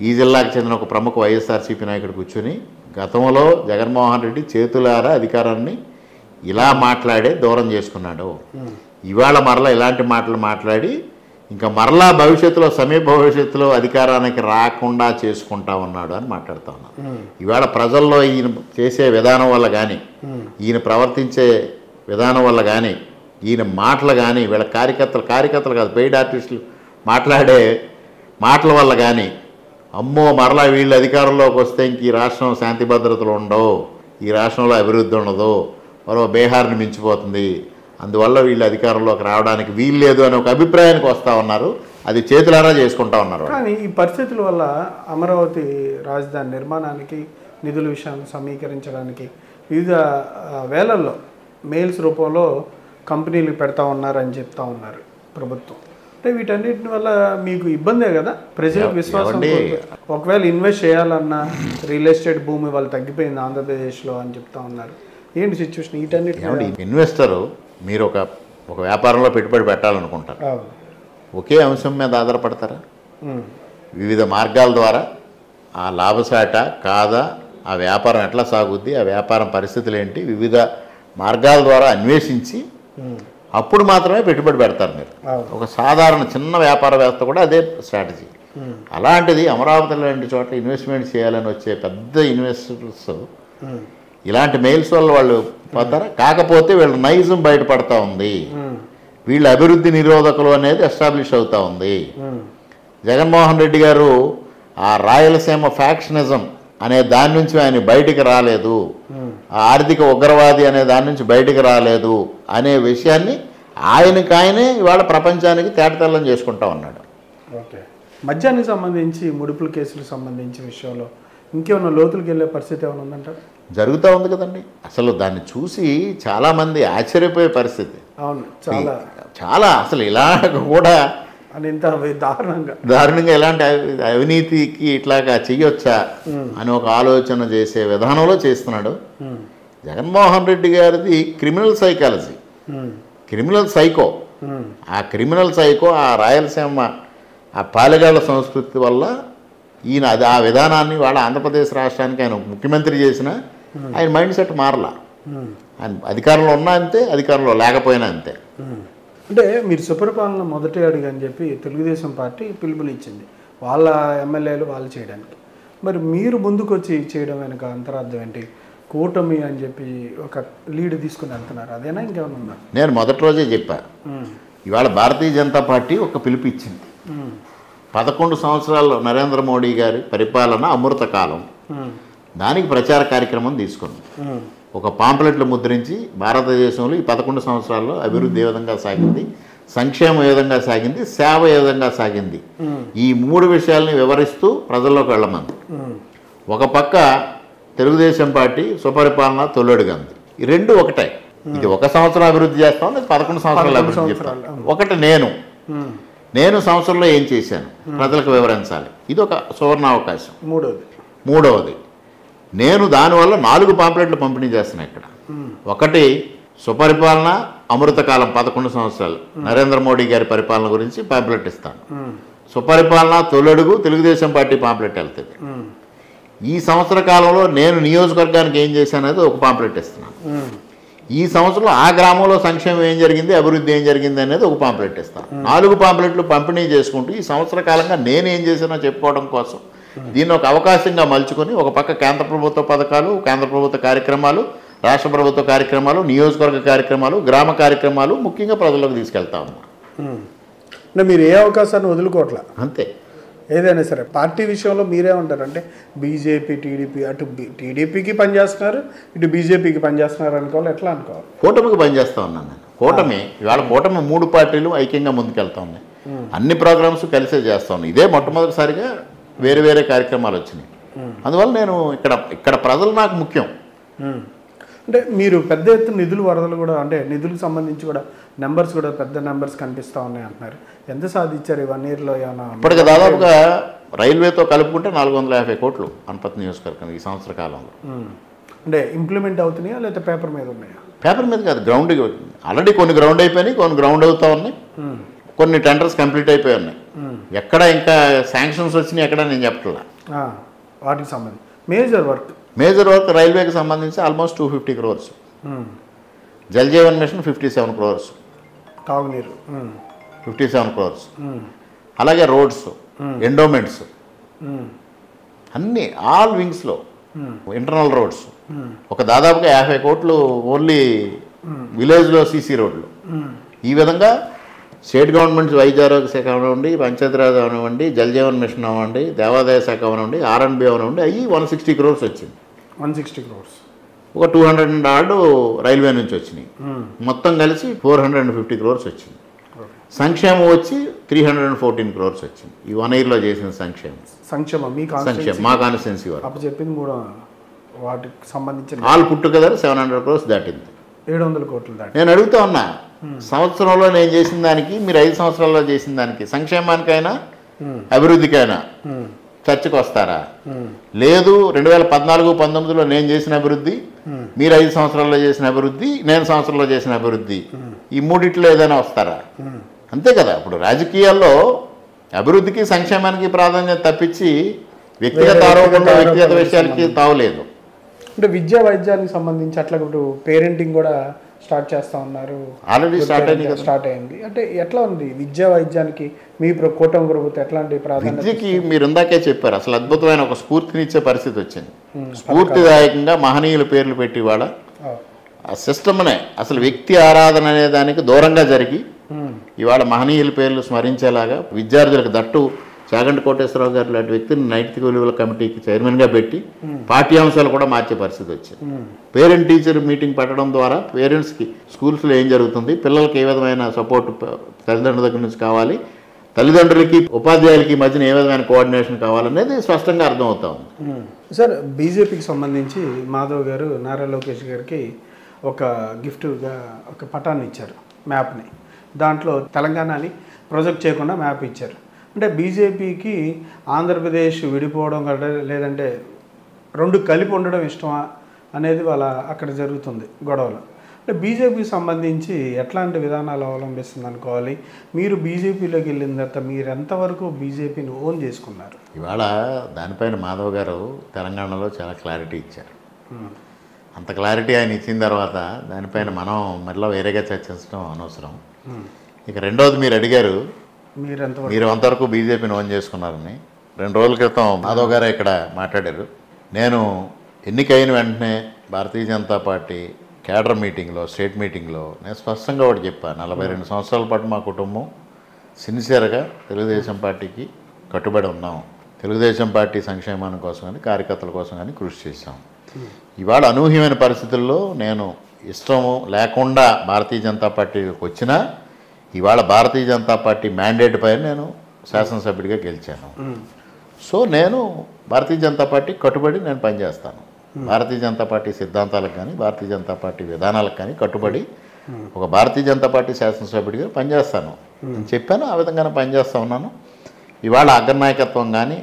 ఈ జిల్లాకు చెందిన ఒక ప్రముఖ వైఎస్ఆర్సీపీ నాయకుడు కూర్చుని గతంలో జగన్మోహన్ రెడ్డి చేతులారా అధికారాన్ని ఇలా మాట్లాడే దూరం చేసుకున్నాడు. ఇవాళ మరలా ఇలాంటి మాటలు మాట్లాడి ఇంకా మరలా భవిష్యత్తులో సమీప భవిష్యత్తులో అధికారానికి రాకుండా చేసుకుంటా ఉన్నాడు అని మాట్లాడుతూ ఉన్నాను. ఇవాళ ప్రజల్లో ఈయన చేసే విధానం వల్ల కానీ, ఈయన ప్రవర్తించే విధానం వల్ల కానీ, ఈయన మాటలు కానీ, వీళ్ళ కార్యకర్తలు కాదు పెయిడ్ ఆర్టిస్టులు మాట్లాడే మాటల వల్ల కానీ, అమ్మో మరలా వీళ్ళు అధికారంలోకి వస్తే ఇంక ఈ రాష్ట్రం శాంతి భద్రతలు ఉండవు, ఈ రాష్ట్రంలో అభివృద్ధి ఉండదు, మరో బీహార్ని మించిపోతుంది, అందువల్ల వీళ్ళు అధికారంలోకి రావడానికి వీలు లేదు అనే ఒక అభిప్రాయానికి వస్తూ ఉన్నారు. అది చేతులారా చేసుకుంటా ఉన్నారు. కానీ ఈ పరిస్థితుల వల్ల అమరావతి రాజధాని నిర్మాణానికి నిధుల విషయాన్ని సమీకరించడానికి వివిధ వేలల్లో మెయిల్స్ రూపంలో కంపెనీలు పెడతా ఉన్నారని చెప్తా ఉన్నారు ప్రభుత్వం. అంటే వీటన్నిటి వల్ల మీకు ఇబ్బందే కదా, ప్రజలకు విశ్వాసం. ఒకవేళ ఇన్వెస్ట్ చేయాలన్నా రియల్ ఎస్టేట్ భూమి వాళ్ళు తగ్గిపోయింది ఆంధ్రప్రదేశ్లో అని చెప్తా ఉన్నారు. ఏంటి సిచ్యువేషన్? వీటన్నిటి ఇన్వెస్టరు మీరు ఒక వ్యాపారంలో పెట్టుబడి పెట్టాలనుకుంటారు, ఒకే అంశం మీద ఆధారపడతారా? వివిధ మార్గాల ద్వారా ఆ లాభసాట కాదా, ఆ వ్యాపారం ఎట్లా సాగుద్ది, ఆ వ్యాపారం పరిస్థితులు ఏంటి, వివిధ మార్గాల ద్వారా అన్వేషించి అప్పుడు మాత్రమే పెట్టుబడి పెడతారు మీరు. ఒక సాధారణ చిన్న వ్యాపారవేత్త కూడా అదే స్ట్రాటజీ. అలాంటిది అమరావతి లాంటి చోట్ల ఇన్వెస్ట్మెంట్ చేయాలని వచ్చే పెద్ద ఇన్వెస్టర్స్ ఇలాంటి మెయిల్స్ వల్ల వాళ్ళు పోతారా? కాకపోతే వీళ్ళ నైజం బయటపడతా ఉంది, వీళ్ళ అభివృద్ధి నిరోధకులు అనేది ఎస్టాబ్లిష్ అవుతూ ఉంది. జగన్మోహన్ రెడ్డి గారు ఆ రాయలసీమ ఫ్యాక్షనిజం అనే దాని నుంచి ఆయన బయటికి రాలేదు, ఆ ఆర్థిక ఉగ్రవాది అనే దాని నుంచి బయటికి రాలేదు అనే విషయాన్ని ఆయనకాయనే ఇవాళ ప్రపంచానికి తేటతెల్లం చేసుకుంటా ఉన్నాడు. ఓకే, మద్యానికి సంబంధించి ముడుపుల కేసులకు సంబంధించి విషయంలో ఇంకేమైనా లోతులకు వెళ్ళే పరిస్థితి ఏమైనా ఉందంటారు? జరుగుతూ ఉంది కదండి. అసలు దాన్ని చూసి చాలామంది ఆశ్చర్యపోయే పరిస్థితి. అవును, చాలా చాలా అసలు ఇలా కూడా ఇంత దారుణంగా ఇలాంటి అవినీతికి ఇట్లాగా చెయ్యొచ్చా అని ఒక ఆలోచన చేసే విధానంలో చేస్తున్నాడు. జగన్మోహన్ రెడ్డి గారిది క్రిమినల్ సైకాలజీ, క్రిమినల్ సైకో. ఆ క్రిమినల్ సైకో, ఆ రాయలసీమ ఆ పాలెగాళ్ల సంస్కృతి వల్ల ఈయన అది ఆ విధానాన్ని వాళ్ళ ఆంధ్రప్రదేశ్ రాష్ట్రానికి ఆయన ముఖ్యమంత్రి చేసిన ఆయన మైండ్ సెట్ మారలా. ఆయన అధికారంలో ఉన్నా అంతే, అధికారంలో లేకపోయినా అంతే. అంటే మీరు సుపరిపాలన మొదటి అడుగు అని చెప్పి తెలుగుదేశం పార్టీ పిలుపునిచ్చింది వాళ్ళ ఎమ్మెల్యేలు వాళ్ళు చేయడానికి. మరి మీరు ముందుకు వచ్చి చేయడం వెనుక అంతరార్థం ఏంటి? కూటమి అని చెప్పి ఒక లీడ్ తీసుకుని వెళ్తున్నారు, అదేనా ఇంకేమైనా ఉందా? నేను మొదటి రోజే చెప్పా, ఇవాళ భారతీయ జనతా పార్టీ ఒక పిలుపు ఇచ్చింది. 11 సంవత్సరాలు నరేంద్ర మోడీ గారి పరిపాలన అమృత కాలం, దానికి ప్రచార కార్యక్రమం తీసుకున్నాం. ఒక పాంప్లెట్లు ముద్రించి భారతదేశంలో ఈ 11 సంవత్సరాల్లో అభివృద్ధి ఏ విధంగా సాగింది, సంక్షేమం ఏ విధంగా సాగింది, సేవ ఏ విధంగా సాగింది, ఈ 3 విషయాలని వివరిస్తూ ప్రజల్లోకి వెళ్ళమంది. ఒక పక్క తెలుగుదేశం పార్టీ సుపరిపాలన తొలడుగంది. ఈ రెండు ఒకటే. ఇది 1 సంవత్సరం అభివృద్ధి చేస్తాం, 11 సంవత్సరాలు అభివృద్ధి చేస్తాం. ఒకటి నేను సంవత్సరంలో ఏం చేశాను ప్రజలకు వివరించాలి, ఇది ఒక సువర్ణావకాశం. మూడవది నేను దానివల్ల 4 పాంప్లెట్లు పంపిణీ చేస్తున్నాను ఇక్కడ. ఒకటి సుపరిపాలన అమృతకాలం 11 సంవత్సరాలు నరేంద్ర మోడీ గారి పరిపాలన గురించి పాంప్లెట్ ఇస్తాను. సుపరిపాలన తొలడుగు తెలుగుదేశం పార్టీ పాంప్లెట్ వెళ్తుంది. ఈ సంవత్సర కాలంలో నేను నియోజకవర్గానికి ఏం చేశాననేది ఒక పాంప్లెట్ ఇస్తున్నాను. ఈ సంవత్సరంలో ఆ గ్రామంలో సంక్షేమం ఏం జరిగింది, అభివృద్ధి ఏం జరిగింది అనేది ఒక పాంప్లెట్ ఇస్తాను. 4 పాంప్లెట్లు పంపిణీ చేసుకుంటూ ఈ సంవత్సర కాలంగా నేను ఏం చేశానో చెప్పుకోవడం కోసం దీన్ని ఒక అవకాశంగా మలుచుకొని ఒక పక్క కేంద్ర ప్రభుత్వ పథకాలు, కేంద్ర ప్రభుత్వ కార్యక్రమాలు, రాష్ట్ర ప్రభుత్వ కార్యక్రమాలు, నియోజకవర్గ కార్యక్రమాలు, గ్రామ కార్యక్రమాలు ముఖ్యంగా ప్రజలకు తీసుకెళ్తా ఉన్నా. మీరు ఏ అవకాశాన్ని వదులుకోవట్లా అంతే. ఏదైనా సరే పార్టీ విషయంలో మీరేమంటారు అంటే బీజేపీ టీడీపీ, అటు టీడీపీకి పనిచేస్తున్నారు, ఇటు బీజేపీకి పనిచేస్తున్నారు అనుకోవాలి, ఎట్లా అనుకోవాలి? కూటమికి పనిచేస్తూ ఉన్నాను నేను. కూటమి ఇవాళ 3 పార్టీలు ఐక్యంగా ముందుకెళ్తా ఉన్నాయి. అన్ని ప్రోగ్రామ్స్ కలిసే చేస్తా ఉన్నాయి. ఇదే మొట్టమొదటిసారిగా వేరే వేరే కార్యక్రమాలు వచ్చినాయి. అందువల్ల నేను ఇక్కడ ప్రజలు నాకు ముఖ్యం. అంటే మీరు పెద్ద ఎత్తున నిధులు వరదలు కూడా, అంటే నిధులకు సంబంధించి కూడా నెంబర్స్ కూడా పెద్ద నెంబర్స్ కనిపిస్తూ ఉన్నాయి అంటున్నారు. ఎంత సాధించారు 1 ఇయర్లో? ఏమైనా ఇప్పటికి దాదాపుగా రైల్వేతో కలుపుకుంటే 450 కోట్లు అనపతి నియోజకవర్గం ఈ సంవత్సర కాలంలో. అంటే ఇంప్లిమెంట్ అవుతున్నాయా లేకపోతే పేపర్ మీద ఉన్నాయా? పేపర్ మీద కాదు, గ్రౌండ్. ఆల్రెడీ కొన్ని గ్రౌండ్ అయిపోయినాయి, కొన్ని గ్రౌండ్ అవుతా ఉన్నాయి, కొన్ని టెండర్స్ కంప్లీట్ అయిపోయి ఉన్నాయి. ఎక్కడ ఇంకా శాంక్షన్స్ వచ్చినాయి ఎక్కడ నేను చెప్పట్లా. వాటికి సంబంధించి మేజర్ వర్క్ రైల్వేకి సంబంధించి almost 250 crores, Jal Jeevan mission 57 crores, తాగునీరు 57 crores, అలాగే రోడ్స్, ఎండోమెంట్స్ అన్నీ ఆల్ వింగ్స్లో, ఇంటర్నల్ రోడ్స్ ఒక దాదాపుగా 50 కోట్లు ఓన్లీ విలేజ్లో సీసీ రోడ్లు. ఈ విధంగా స్టేట్ గవర్నమెంట్స్ వైద్య ఆరోగ్య శాఖ అవనివ్వండి, పంచాయతీరాజ్ అవనివ్వండి, జల్ జీవన్ మిషన్ అవ్వండి, దేవాదాయ శాఖ అవనివ్వండి, R&B అవనివ్వండి, అవి 160 crores వచ్చింది. 160 crores, ఒక 200 ఆర్డు రైల్వే నుంచి వచ్చినాయి. మొత్తం కలిసి 450 crores వచ్చింది. సంక్షేమం వచ్చి 314 crores వచ్చింది. ఈ 1 yearలో చేసిన సంక్షేమం మా కాన్స్టిట్యున్సీ వారు చెప్పింది. వాటికి సంబంధించిన ఆల్ పుట్టు కదా 700 crores దాటింది. 700 కోట్లు దాటి. నేను అడుగుతా ఉన్నా, సంవత్సరంలో నేను చేసిన దానికి మీరు 5 సంవత్సరాల్లో చేసిన దానికి, సంక్షేమానికైనా అభివృద్ధికైనా చర్చకు వస్తారా? లేదు 2014-19లో నేను చేసిన అభివృద్ధి, మీరు 5 సంవత్సరాల్లో చేసిన అభివృద్ధి, నేను సంవత్సరంలో చేసిన అభివృద్ధి, ఈ మూడిట్లో ఏదైనా వస్తారా? అంతే కదా. ఇప్పుడు రాజకీయాల్లో అభివృద్ధికి సంక్షేమానికి ప్రాధాన్యత తప్పించి వ్యక్తిగత ఆరోపణలు, వ్యక్తిగత విషయాలకి తావులేదు. అంటే విద్యా వైద్యానికి సంబంధించి అట్లా ఇప్పుడు పేరెంటింగ్ కూడా స్టార్ట్ చేస్తూ ఉన్నారు, ఆల్రెడీ స్టార్ట్ అయింది. అంటే ఎట్లా ఉంది విద్యా వైద్యానికి మీ కూటమి ప్రభుత్వం ఎట్లాంటి ప్రాధాన్యత? విద్యకి మీరు ఇందాకే చెప్పారు, అసలు అద్భుతమైన ఒక స్ఫూర్తినిచ్చే పరిస్థితి వచ్చింది. స్ఫూర్తిదాయకంగా మహనీయుల పేర్లు పెట్టి వాళ్ళ ఆ సిస్టమ్నే అసలు వ్యక్తి ఆరాధన అనే దానికి దూరంగా జరిగి ఇవాళ మహనీయుల పేర్లు స్మరించేలాగా విద్యార్థులకు, దట్టు చాగంటి కోటేశ్వరరావు గారు లాంటి వ్యక్తిని నైతిక విలువల కమిటీకి చైర్మన్గా పెట్టి పాఠ్యాంశాలు కూడా మార్చే పరిస్థితి వచ్చింది. పేరెంట్ టీచర్ మీటింగ్ పెట్టడం ద్వారా పేరెంట్స్కి స్కూల్స్లో ఏం జరుగుతుంది, పిల్లలకి ఏ విధమైన సపోర్ట్ తల్లిదండ్రుల దగ్గర నుంచి కావాలి, తల్లిదండ్రులకి ఉపాధ్యాయులకి మధ్యన ఏ విధమైన కోఆర్డినేషన్ కావాలనేది స్పష్టంగా అర్థమవుతా ఉంది. సార్, బీజేపీకి సంబంధించి మాధవ్ గారు నారా లోకేష్ గారికి ఒక గిఫ్ట్గా ఒక పటాన్ని ఇచ్చారు, మ్యాప్ని. దాంట్లో తెలంగాణని ప్రొజెక్ట్ చేయకుండా మ్యాప్ ఇచ్చారు. అంటే బీజేపీకి ఆంధ్రప్రదేశ్ విడిపోవడం కంటే లేదంటే 2 కలిపి ఉండడం ఇష్టమా అనేది వాళ్ళ అక్కడ జరుగుతుంది గొడవలు. అంటే బీజేపీకి సంబంధించి ఎట్లాంటి విధానాలు అవలంబిస్తుంది అనుకోవాలి? మీరు బీజేపీలోకి వెళ్ళిన తర్వాత మీరు ఎంతవరకు బీజేపీని ఓన్ చేసుకున్నారు? ఇవాళ దానిపైన మాధవ్ గారు తెలంగాణలో చాలా క్లారిటీ ఇచ్చారు. అంత క్లారిటీ ఆయన ఇచ్చిన తర్వాత దానిపైన మనం మళ్ళీ వేరేగా చర్చించడం అనవసరం. ఇక రెండవది మీరు అడిగారు మీరు అంతవరకు బీజేపీని ఓన్ చేసుకున్నారని. 2 రోజుల క్రితం మాధవ్ గారు ఇక్కడ మాట్లాడారు. నేను ఎన్నికైన వెంటనే భారతీయ జనతా పార్టీ కేడర్ మీటింగ్లో, స్టేట్ మీటింగ్లో నేను స్పష్టంగా ఒకటి చెప్పాను. 42 సంవత్సరాల పాటు మా కుటుంబం సిన్సియర్గా తెలుగుదేశం పార్టీకి కట్టుబడి ఉన్నాం. తెలుగుదేశం పార్టీ సంక్షేమానికి కోసం కానీ కార్యకర్తల కోసం కానీ కృషి చేశాం. ఇవాళ అనూహ్యమైన పరిస్థితుల్లో నేను ఇష్టము లేకుండా భారతీయ జనతా పార్టీకి వచ్చినా ఇవాళ భారతీయ జనతా పార్టీ మ్యాండేట్ పైన నేను శాసనసభ్యుడిగా గెలిచాను. సో నేను భారతీయ జనతా పార్టీ కట్టుబడి నేను పనిచేస్తాను. భారతీయ జనతా పార్టీ సిద్ధాంతాలకు కానీ భారతీయ జనతా పార్టీ విధానాలకు కానీ కట్టుబడి ఒక భారతీయ జనతా పార్టీ శాసనసభ్యుడిగా పనిచేస్తాను అని చెప్పాను. ఆ విధంగానే పనిచేస్తూ ఉన్నాను. ఇవాళ అగ్రనాయకత్వం కానీ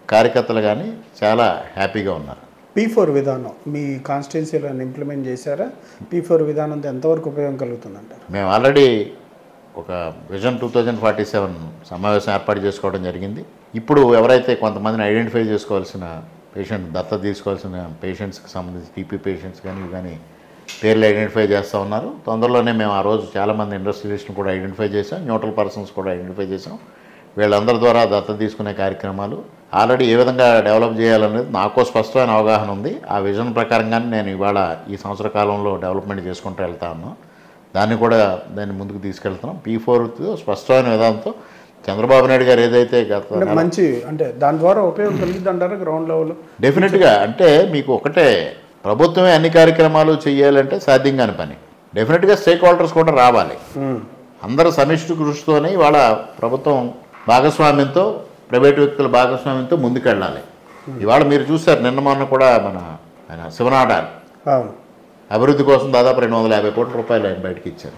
కార్యకర్తలు కానీ చాలా హ్యాపీగా ఉన్నారు. P4 విధానం మీ కాన్స్టిట్యున్సీలో ఇంప్లిమెంట్ చేశారా? P4 విధానంతో ఎంతవరకు ఉపయోగం కలుగుతుందంటారు? మేము ఆల్రెడీ ఒక విజన్ 2047 సమావేశం ఏర్పాటు చేసుకోవడం జరిగింది. ఇప్పుడు ఎవరైతే కొంతమందిని ఐడెంటిఫై చేసుకోవాల్సిన పేషెంట్, దత్తత తీసుకోవాల్సిన పేషెంట్స్కి సంబంధించి టీపీ పేషెంట్స్ కానీ ఇవి కానీ పేర్లు ఐడెంటిఫై చేస్తూ ఉన్నారు. తొందరలోనే మేము ఆ రోజు చాలామంది ఇండస్ట్రియలిస్ట్ని కూడా ఐడెంటిఫై చేసాం, న్యూట్రల్ పర్సన్స్ కూడా ఐడెంటిఫై చేసాం. వీళ్ళందరి ద్వారా దత్తత తీసుకునే కార్యక్రమాలు ఆల్రెడీ ఏ విధంగా డెవలప్ చేయాలనేది నాకు స్పష్టమైన అవగాహన ఉంది. ఆ విజన్ ప్రకారంగానే నేను ఇవాళ ఈ సంవత్సర కాలంలో డెవలప్మెంట్ చేసుకుంటూ వెళ్తా ఉన్నాను. దాన్ని ముందుకు తీసుకెళ్తున్నాం. P4 స్పష్టమైన విధానంతో చంద్రబాబు నాయుడు గారు ఏదైతే మంచి అంటే దాని ద్వారా ఉపయోగం కలిగింది అంటారా గ్రౌండ్ లెవెల్? డెఫినెట్గా. అంటే మీకు ఒకటే, ప్రభుత్వమే అన్ని కార్యక్రమాలు చేయాలంటే సాధ్యం కాని పని. డెఫినెట్గా స్టేక్ హోల్డర్స్ కూడా రావాలి. అందరూ సమిష్టి కృషితోనే ఇవాళ ప్రభుత్వం భాగస్వామ్యంతో, ప్రైవేటు వ్యక్తుల భాగస్వామ్యంతో ముందుకెళ్ళాలి. ఇవాళ మీరు చూశారు, నిన్న మొన్న కూడా ఆయన శివనాడారు అభివృద్ధి కోసం దాదాపు 250 కోట్ల రూపాయలు ఆయన బయటకు ఇచ్చారు.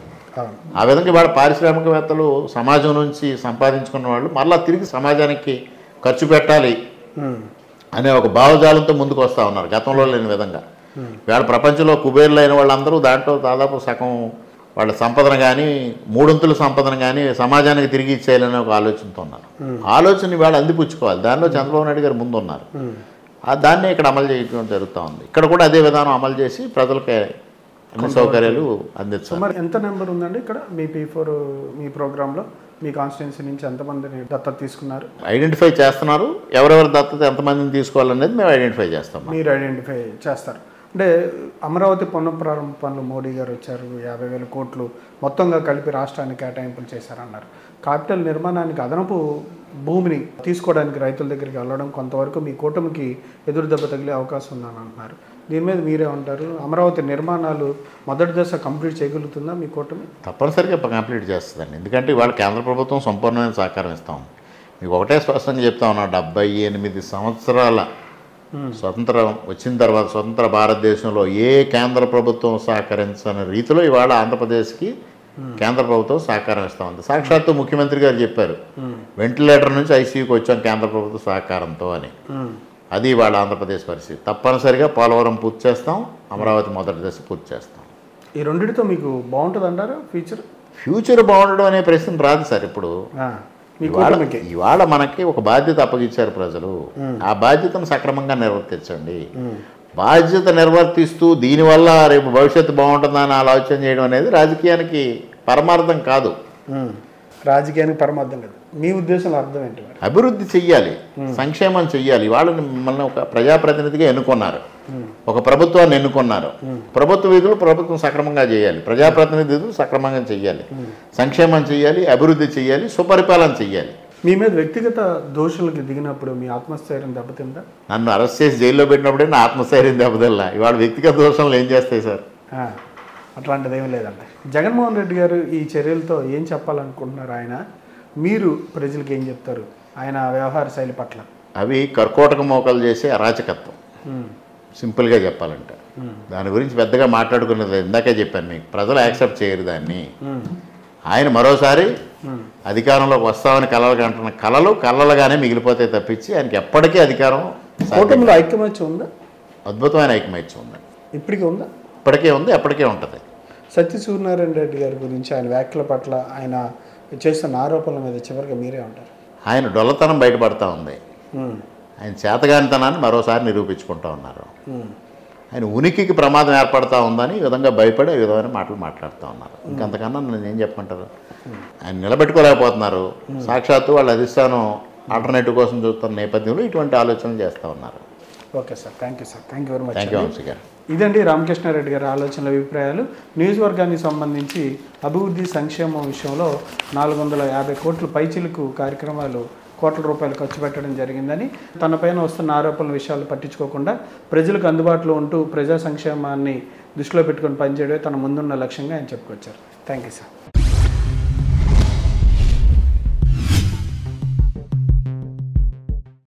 ఆ విధంగా ఇవాళ పారిశ్రామికవేత్తలు సమాజం నుంచి సంపాదించుకున్న వాళ్ళు మళ్ళీ తిరిగి సమాజానికి ఖర్చు పెట్టాలి అనే ఒక భావజాలంతో ముందుకు వస్తూ ఉన్నారు, గతంలో లేని విధంగా. ఇవాళ ప్రపంచంలో కుబేర్లు అయిన వాళ్ళందరూ దాంట్లో దాదాపు సగం వాళ్ళ సంపదను కానీ 3 సంపదను కానీ సమాజానికి తిరిగి ఇచ్చేయాలనే ఒక ఆలోచనతో ఉన్నారు. ఆలోచన ఇవాళ అందిపుచ్చుకోవాలి. దానిలో చంద్రబాబు నాయుడు గారు ముందు ఉన్నారు. దాన్నే ఇక్కడ అమలు చేయడం జరుగుతూ ఉంది. ఇక్కడ కూడా అదే విధానం అమలు చేసి ప్రజలకి అన్ని సౌకర్యాలు అందించాలి. మరి ఎంత నెంబర్ ఉందండి ఇక్కడ మీ P4 మీ ప్రోగ్రాంలో? మీ కాన్స్టిట్యున్సీ నుంచి ఎంతమందిని దత్తత తీసుకున్నారు? ఐడెంటిఫై చేస్తున్నారు. ఎవరెవరు దత్తత ఎంతమందిని తీసుకోవాలనేది మేము ఐడెంటిఫై చేస్తాం. మీరు ఐడెంటిఫై చేస్తారు. అంటే అమరావతి పునఃప్రారంభ పనులు మోడీ గారు వచ్చారు, 50,000 కోట్లు మొత్తంగా కలిపి రాష్ట్రానికి కేటాయింపులు చేశారన్నారు. క్యాపిటల్ నిర్మాణానికి అదనపు భూమిని తీసుకోవడానికి రైతుల దగ్గరికి వెళ్ళడం కొంతవరకు మీ కూటమికి ఎదురు దెబ్బ తగిలే అవకాశం ఉందని అంటున్నారు. దీని మీద మీరే ఉంటారు? అమరావతి నిర్మాణాలు మొదటి దశ కంప్లీట్ చేయగలుగుతుందా మీ కూటమి? తప్పనిసరిగా కంప్లీట్ చేస్తుందండి. ఎందుకంటే ఇవాళ కేంద్ర ప్రభుత్వం సంపూర్ణమైన సహకారం ఇస్తాం. మీకు ఒకటే స్పష్టంగా చెప్తా ఉన్నా, 78 సంవత్సరాల స్వతంత్రం వచ్చిన తర్వాత స్వతంత్ర భారతదేశంలో ఏ కేంద్ర ప్రభుత్వం సహకరించని రీతిలో ఇవాళ ఆంధ్రప్రదేశ్కి కేంద్ర ప్రభుత్వం సహకారం ఇస్తూ ఉంది. సాక్షాత్తు ముఖ్యమంత్రి గారు చెప్పారు, వెంటిలేటర్ నుంచి ఐసీయూకి వచ్చాం కేంద్ర ప్రభుత్వ సహకారంతో అని. అది ఇవాళ ఆంధ్రప్రదేశ్ పరిస్థితి. తప్పనిసరిగా పోలవరం పూర్తి చేస్తాం, అమరావతి మొదటి దశ పూర్తి చేస్తాం. ఈ రెండింటితో మీకు బాగుంటుంది అంటారా ఫ్యూచర్ బాగుండడం అనే ప్రశ్న రాదు సార్. ఇప్పుడు ఇవాళ మనకి ఒక బాధ్యత అప్పగించారు ప్రజలు. ఆ బాధ్యతను సక్రమంగా నిర్వర్తించండి. బాధ్యత నిర్వర్తిస్తూ దీనివల్ల రేపు భవిష్యత్తు బాగుంటుందని ఆలోచన చేయడం అనేది రాజకీయానికి పరమార్థం కాదు. రాజకీయానికి పరమార్థం కాదు. మీ ఉద్దేశంలో అర్థం ఏంటి? అభివృద్ధి చెయ్యాలి, సంక్షేమం చెయ్యాలి. వాళ్ళని మిమ్మల్ని ఒక ప్రజాప్రతినిధిగా ఎన్నుకున్నారు, ఒక ప్రభుత్వాన్ని ఎన్నుకున్నారు. ప్రభుత్వ విధులు ప్రభుత్వం సక్రమంగా చేయాలి, ప్రజాప్రతినిధి విధులు సక్రమంగా చేయాలి, సంక్షేమం చెయ్యాలి, అభివృద్ధి చెయ్యాలి, సుపరిపాలన చెయ్యాలి. మీ మీద వ్యక్తిగత దోషులకి దిగినప్పుడు మీ ఆత్మస్థైర్యం దెబ్బతిందా? నన్ను అరెస్ట్ చేసి జైల్లో పెట్టినప్పుడే నా ఆత్మస్థైర్యం దెబ్బతిల్లా. ఇవాళ వ్యక్తిగత దోషాలు ఏం చేస్తాయి సార్? అట్లాంటిది ఏమీ లేదండి. జగన్మోహన్ రెడ్డి గారు ఈ చర్యలతో ఏం చెప్పాలనుకుంటున్నారు? మీరు ప్రజలకు ఏం చెప్తారు ఆయన వ్యవహార శైలి పట్ల? అవి కర్కోటక మోకాలు చేసే అరాచకత్వం, సింపుల్గా చెప్పాలంటే. దాని గురించి పెద్దగా మాట్లాడుకున్నది ఇందాకే చెప్పాను మీకు. ప్రజలు యాక్సెప్ట్ చేయరు దాన్ని. ఆయన మరోసారి అధికారంలోకి వస్తామని కలలు కంటున్న కలలుగానే మిగిలిపోతే తప్పించి ఆయనకి ఎప్పటికీ అధికారం. కూటమిలో ఐక్యమత్యం ఉందా? అద్భుతమైన ఐక్యమత్యం ఉంది. ఇప్పటికీ ఉందా? ఇప్పటికే ఉంది, ఎప్పటికే ఉంటుంది. సత్యసూర్యనారాయణ రెడ్డి గారి గురించి ఆయన వ్యాఖ్యల పట్ల ఆయన చేస్తున్న ఆరోపణల మీద చివరిగా మీరే ఉంటారు? ఆయన డొల్లతనం బయటపడతా ఉంది. ఆయన చేతగానితనాన్ని మరోసారి నిరూపించుకుంటూ ఉన్నారు. ఆయన ఉనికికి ప్రమాదం ఏర్పడతా ఉందని ఈ విధంగా భయపడి ఈ విధమైన మాటలు మాట్లాడుతూ ఉన్నారు. ఇంకంతకన్నా నేను ఏం చెప్పమంటారు? ఆయన నిలబెట్టుకోలేకపోతున్నారు. సాక్షాత్తు వాళ్ళ అధిష్టానం ఆల్టర్నేటివ్ కోసం చూస్తున్న నేపథ్యంలో ఇటువంటి ఆలోచనలు చేస్తూ ఉన్నారు. Okay sir, thank you sir, thank you very much. Thank you Vamsi garu. ఇదండి రామకృష్ణారెడ్డి గారి ఆలోచనల అభిప్రాయాలు. నియోజకవర్గానికి సంబంధించి అభివృద్ధి సంక్షేమం విషయంలో 450 కోట్ల పైచిలకు కార్యక్రమాలు కోట్ల రూపాయలు ఖర్చు పెట్టడం జరిగిందని, తనపైన వస్తున్న ఆరోపణల విషయాలు పట్టించుకోకుండా ప్రజలకు అందుబాటులో ఉంటూ ప్రజా సంక్షేమాన్ని దృష్టిలో పెట్టుకొని పనిచేయడమే తన ముందున్న లక్ష్యంగా ఆయన చెప్పుకొచ్చారు. Thank you sir.